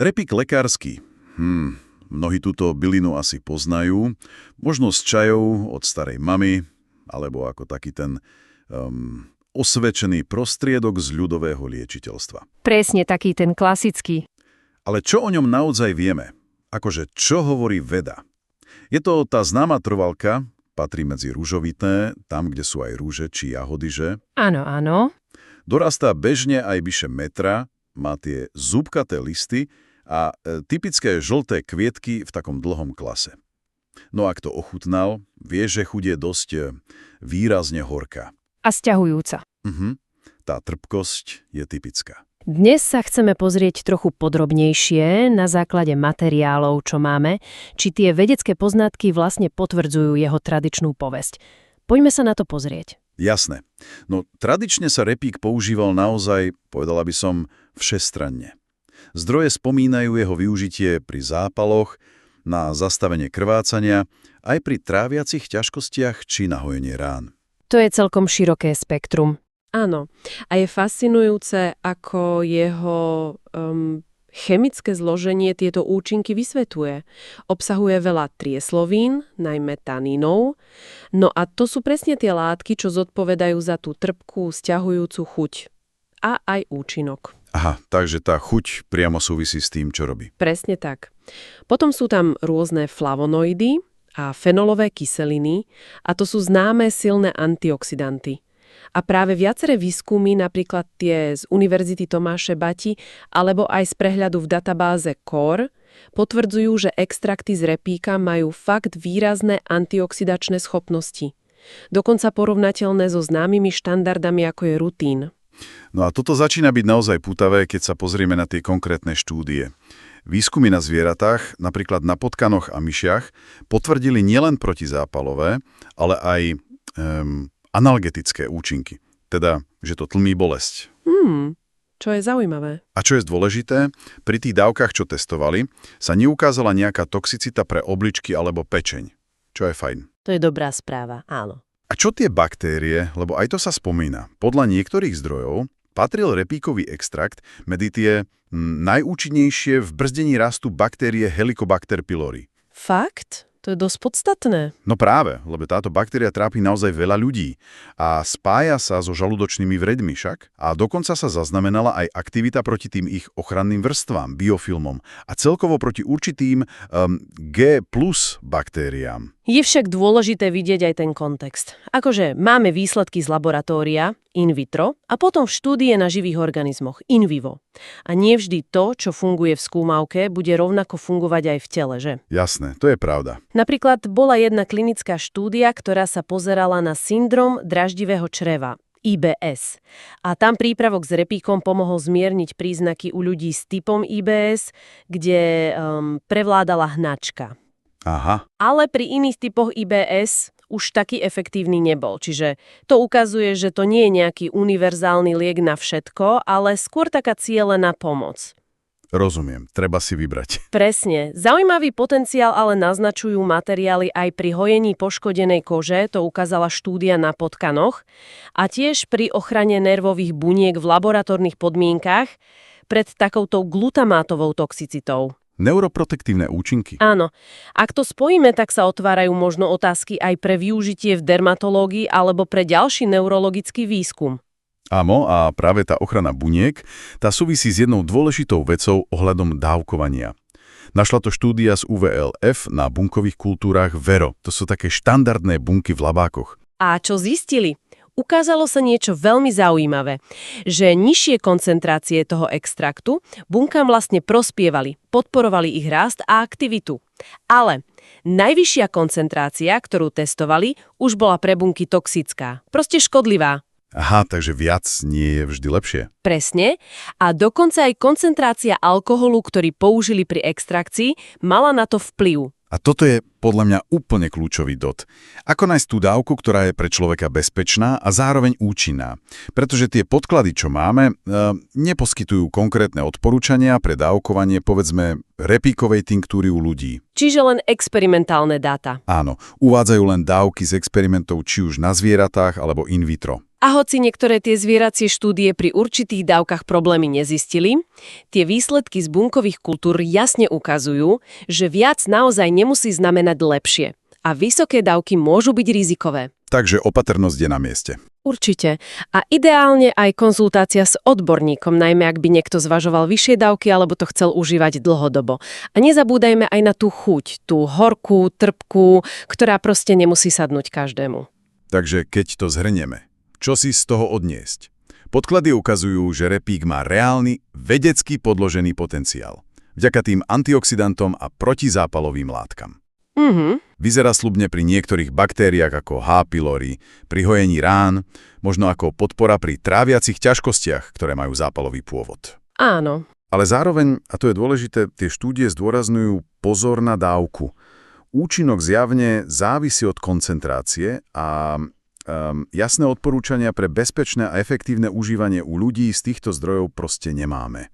Repík lekársky. Mnohí túto bylinu asi poznajú. Možno z čajov od starej mamy, alebo ako taký ten osvedčený prostriedok z ľudového liečiteľstva. Presne taký ten klasický. Ale čo o ňom naozaj vieme? Akože, čo hovorí veda? Je to tá známa trvalka, patrí medzi ružovité, tam, kde sú aj rúže či jahody, že? Áno, áno. Dorastá bežne aj vyše metra, má tie zúbkaté listy a typické žlté kvietky v takom dlhom klase. No ak to ochutnal, vie, že chuť je dosť výrazne horká. A sťahujúca. Tá trpkosť je typická. Dnes sa chceme pozrieť trochu podrobnejšie na základe materiálov, čo máme, či tie vedecké poznatky vlastne potvrdzujú jeho tradičnú povesť. Poďme sa na to pozrieť. Jasné. No tradične sa repík používal naozaj, povedala by som, všestranne. Zdroje spomínajú jeho využitie pri zápaloch, na zastavenie krvácania, aj pri tráviacich ťažkostiach či na hojenie rán. To je celkom široké spektrum. Áno. A je fascinujúce, ako jeho chemické zloženie tieto účinky vysvetľuje. Obsahuje veľa trieslovín, najmä tanínov. No a to sú presne tie látky, čo zodpovedajú za tú trpkú, sťahujúcu chuť. A aj účinok. Aha, takže tá chuť priamo súvisí s tým, čo robí. Presne tak. Potom sú tam rôzne flavonoidy a fenolové kyseliny, a to sú známe silné antioxidanty. A práve viaceré výskumy, napríklad tie z Univerzity Tomáše Bati alebo aj z prehľadu v databáze CORE, potvrdzujú, že extrakty z repíka majú fakt výrazné antioxidačné schopnosti. Dokonca porovnateľné so známymi štandardami, ako je rutín. No a toto začína byť naozaj pútavé, keď sa pozrieme na tie konkrétne štúdie. Výskumy na zvieratách, napríklad na potkanoch a myšiach, potvrdili nielen protizápalové, ale aj analgetické účinky. Teda, že to tlmí bolesť. Čo je zaujímavé. A čo je dôležité, pri tých dávkach, čo testovali, sa neukázala nejaká toxicita pre obličky alebo pečeň. Čo je fajn. To je dobrá správa, áno. A čo tie baktérie, lebo aj to sa spomína. Podľa niektorých zdrojov patril repíkový extrakt medzi tie najúčinnejšie v brzdení rastu baktérie Helicobacter pylori. Fakt? To je dosť podstatné. No práve, lebo táto baktéria trápi naozaj veľa ľudí a spája sa so žalúdočnými vredmi však a dokonca sa zaznamenala aj aktivita proti tým ich ochranným vrstvám, biofilmom a celkovo proti určitým G+ baktériám. Je však dôležité vidieť aj ten kontext. Akože máme výsledky z laboratória, in vitro, a potom v štúdie na živých organizmoch, in vivo. A nie vždy to, čo funguje v skúmavke, bude rovnako fungovať aj v tele, že? Jasné, to je pravda. Napríklad bola jedna klinická štúdia, ktorá sa pozerala na syndrom draždivého čreva, IBS. A tam prípravok s repíkom pomohol zmierniť príznaky u ľudí s typom IBS, kde prevládala hnačka. Aha. Ale pri iných typoch IBS už taký efektívny nebol. Čiže to ukazuje, že to nie je nejaký univerzálny liek na všetko, ale skôr taká cielená pomoc. Rozumiem, treba si vybrať. Presne. Zaujímavý potenciál ale naznačujú materiály aj pri hojení poškodenej kože, to ukázala štúdia na potkanoch, a tiež pri ochrane nervových buniek v laboratórnych podmienkach pred takouto glutamátovou toxicitou. Neuroprotektívne účinky. Áno. Ak to spojíme, tak sa otvárajú možno otázky aj pre využitie v dermatológii alebo pre ďalší neurologický výskum. Áno, a práve tá ochrana buniek, tá súvisí s jednou dôležitou vecou ohľadom dávkovania. Našla to štúdia z UVLF na bunkových kultúrach VERO. To sú také štandardné bunky v labákoch. A čo zistili? Ukázalo sa niečo veľmi zaujímavé, že nižšie koncentrácie toho extraktu bunkám vlastne prospievali, podporovali ich rast a aktivitu. Ale najvyššia koncentrácia, ktorú testovali, už bola pre bunky toxická, proste škodlivá. Aha, takže viac nie je vždy lepšie. Presne. A dokonca aj koncentrácia alkoholu, ktorý použili pri extrakcii, mala na to vplyv. A toto je podľa mňa úplne kľúčový dot. Ako nájsť tú dávku, ktorá je pre človeka bezpečná a zároveň účinná? Pretože tie podklady, čo máme, neposkytujú konkrétne odporúčania pre dávkovanie, povedzme, repíkovej tinktúry u ľudí. Čiže len experimentálne dáta. Áno, uvádzajú len dávky z experimentov či už na zvieratách alebo in vitro. A hoci niektoré tie zvieracie štúdie pri určitých dávkach problémy nezistili, tie výsledky z bunkových kultúr jasne ukazujú, že viac naozaj nemusí znamenať lepšie. A vysoké dávky môžu byť rizikové. Takže opatrnosť je na mieste. Určite. A ideálne aj konzultácia s odborníkom, najmä ak by niekto zvažoval vyššie dávky alebo to chcel užívať dlhodobo. A nezabúdajme aj na tú chuť, tú horkú, trpkú, ktorá proste nemusí sadnúť každému. Takže keď to zhrnieme, čo si z toho odniesť? Podklady ukazujú, že repík má reálny, vedecky podložený potenciál. Vďaka tým antioxidantom a protizápalovým látkam. Vyzerá sľubne pri niektorých baktériách ako H. pylori, pri hojení rán, možno ako podpora pri tráviacich ťažkostiach, ktoré majú zápalový pôvod. Áno. Ale zároveň, a to je dôležité, tie štúdie zdôrazňujú pozor na dávku. Účinok zjavne závisí od koncentrácie a jasné odporúčania pre bezpečné a efektívne užívanie u ľudí z týchto zdrojov proste nemáme.